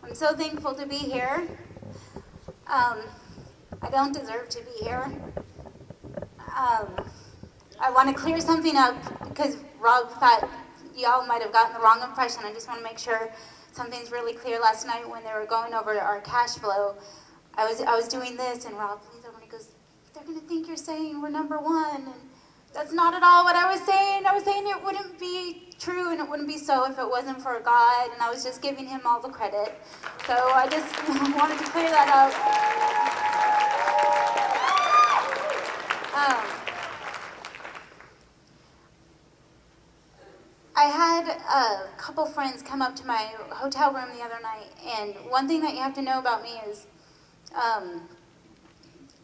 I'm so thankful to be here. I don't deserve to be here. I want to clear something up because Rob thought y'all might have gotten the wrong impression. I just want to make sure something's really clear. Last night when they were going over our cash flow, I was doing this, and Rob leans over and he goes, "They're going to think you're saying we're number one." And that's not at all what I was saying. I was saying it wouldn't be true and it wouldn't be so if it wasn't for God, and I was just giving him all the credit. So I just wanted to clear that up. I had a couple friends come up to my hotel room the other night, and one thing that you have to know about me is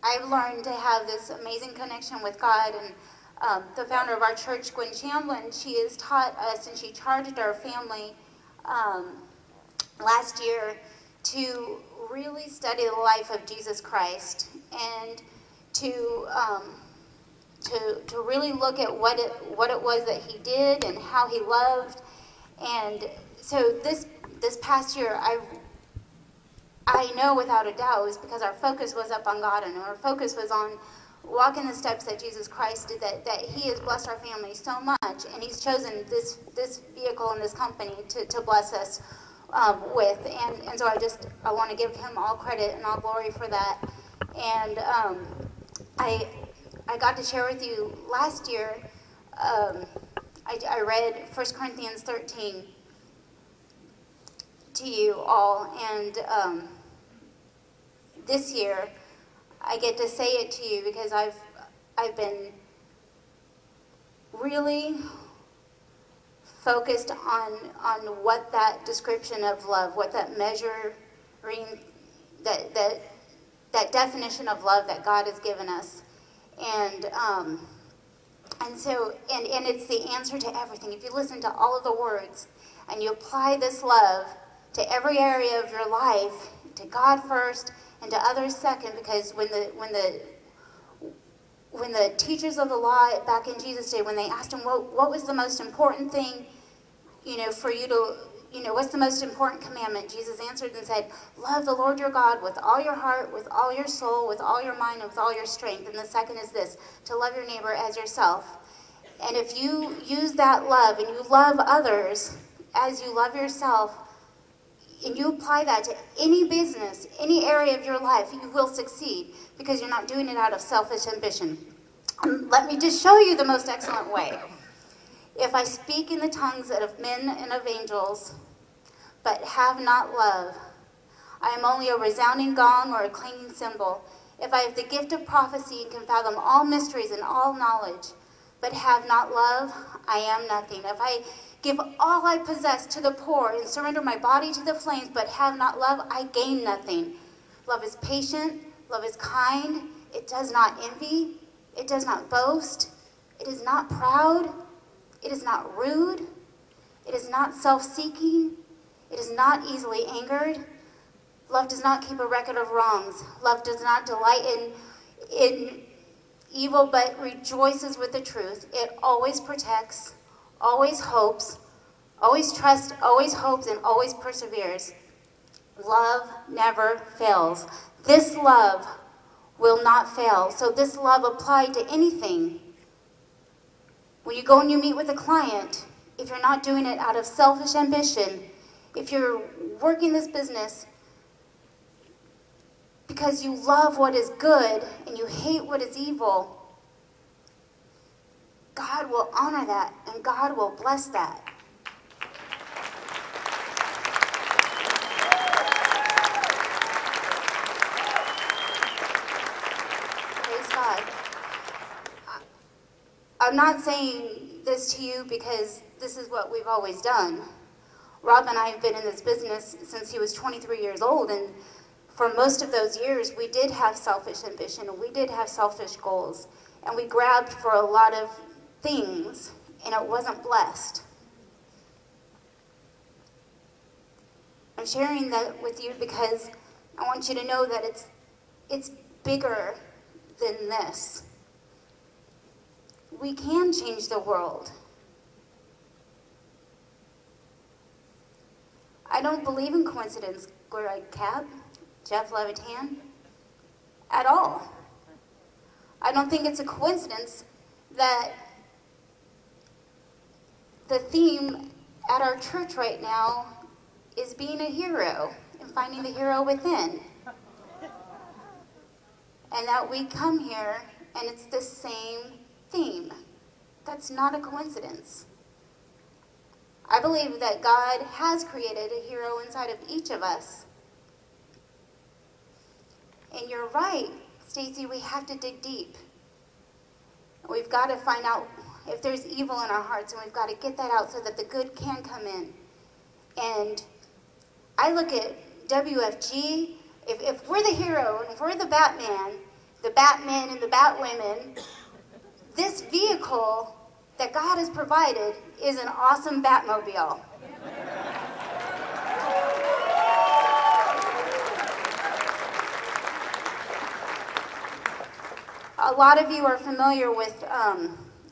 I've learned to have this amazing connection with God, and the founder of our church, Gwen Chamblin, she has taught us, and she charged our family last year to really study the life of Jesus Christ and to really look at what it was that he did and how he loved. And so this past year, I know without a doubt it was because our focus was up on God, and our focus was on walking the steps that Jesus Christ did, that he has blessed our family so much, and he's chosen this vehicle and this company to bless us with. And so I want to give him all credit and all glory for that. And I got to share with you last year, I read 1 Corinthians 13 to you all, and this year I get to say it to you because I've been really focused on what that description of love, what that measuring, that definition of love that God has given us. And so it's the answer to everything. If you listen to all of the words and you apply this love to every area of your life, to God first and to others second, because when the teachers of the law back in Jesus' day, when they asked him what was the most important thing, for you to, what's the most important commandment? Jesus answered and said, love the Lord your God with all your heart, with all your soul, with all your mind, and with all your strength. And the second is this, to love your neighbor as yourself. And if you use that love and you love others as you love yourself, and you apply that to any business, any area of your life, you will succeed because you're not doing it out of selfish ambition. Let me just show you the most excellent way. If I speak in the tongues of men and of angels, but have not love, I am only a resounding gong or a clanging cymbal. If I have the gift of prophecy and can fathom all mysteries and all knowledge, but have not love, I am nothing. If I give all I possess to the poor and surrender my body to the flames, but have not love, I gain nothing. Love is patient, love is kind, it does not envy, it does not boast, it is not proud, it is not rude, it is not self-seeking, it is not easily angered. Love does not keep a record of wrongs. Love does not delight in evil, but rejoices with the truth. It always protects, always hopes, always trusts, always hopes, and always perseveres. Love never fails. This love will not fail. So this love applied to anything. When you go and you meet with a client, if you're not doing it out of selfish ambition, if you're working this business because you love what is good and you hate what is evil, God will honor that and God will bless that. Praise God. I'm not saying this to you because this is what we've always done. Rob and I have been in this business since he was 23 years old, and for most of those years, we did have selfish ambition, and we did have selfish goals, and we grabbed for a lot of things, and it wasn't blessed. I'm sharing that with you because I want you to know that it's bigger than this. We can change the world. I don't believe in coincidence, Greg Cap, Jeff Levitan, at all. I don't think it's a coincidence that the theme at our church right now is being a hero and finding the hero within. And that we come here and it's the same theme. That's not a coincidence. I believe that God has created a hero inside of each of us. And you're right, Stacy, we have to dig deep. We've got to find out if there's evil in our hearts, and we've got to get that out so that the good can come in. And I look at WFG, if we're the hero, and if we're the Batman and the Batwomen, this vehicle that God has provided is an awesome Batmobile. A lot of you are familiar with,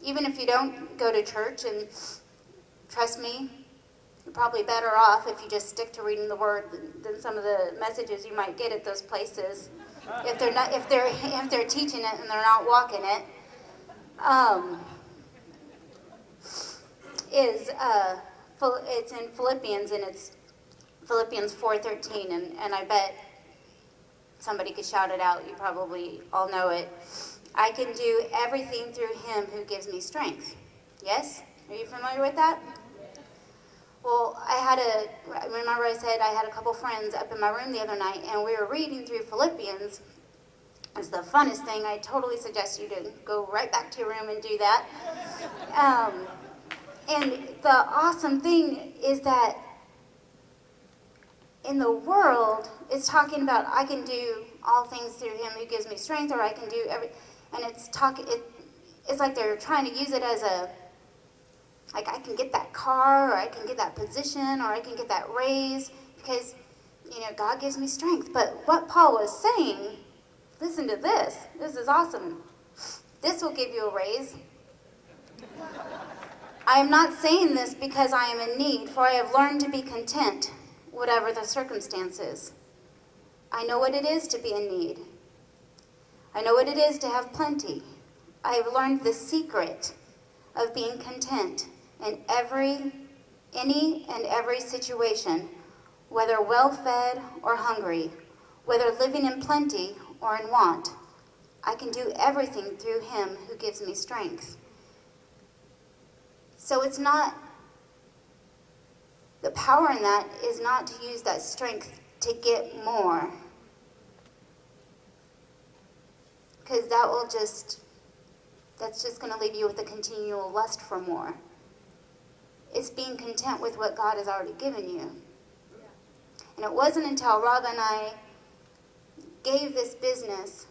even if you don't go to church, and trust me, you're probably better off if you just stick to reading the Word than some of the messages you might get at those places. If they're teaching it and they're not walking it, it's in Philippians, and it's Philippians 4:13, and I bet somebody could shout it out. You probably all know it. I can do everything through Him who gives me strength. Yes? Are you familiar with that? Well, remember I said I had a couple friends up in my room the other night, and we were reading through Philippians. It's the funnest thing. I totally suggest you to go right back to your room and do that. And the awesome thing is that in the world, it's talking about I can do all things through Him who gives me strength, or I can do everything. And it's like they're trying to use it as like I can get that car, or I can get that position, or I can get that raise, because, God gives me strength. But what Paul was saying, listen to this. This is awesome. This will give you a raise. I am not saying this because I am in need, for I have learned to be content, whatever the circumstances. I know what it is to be in need. I know what it is to have plenty. I have learned the secret of being content in any and every situation, whether well-fed or hungry, whether living in plenty or in want. I can do everything through Him who gives me strength. So it's not, the power in that is not to use that strength to get more. Because that's just going to leave you with a continual lust for more. It's being content with what God has already given you. And it wasn't until Rob and I gave this business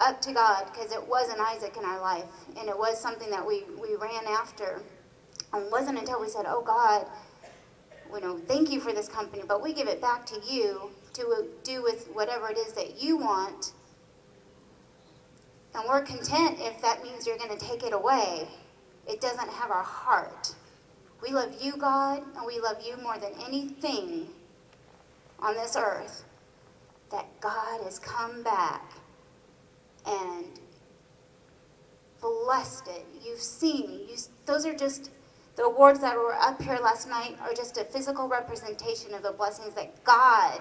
up to God, because it was an Isaac in our life, and it was something that we ran after. And it wasn't until we said, oh God, thank you for this company, but we give it back to you to do with whatever it is that you want. And we're content if that means you're going to take it away. It doesn't have our heart. We love you, God, and we love you more than anything on this earth. That God has come back and blessed it. You've seen. Those are just, the awards that were up here last night are just a physical representation of the blessings that God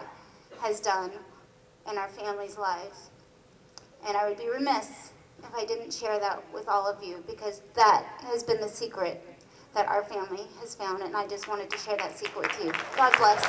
has done in our family's lives. And I would be remiss if I didn't share that with all of you, because that has been the secret that our family has found, and I just wanted to share that secret with you. God bless.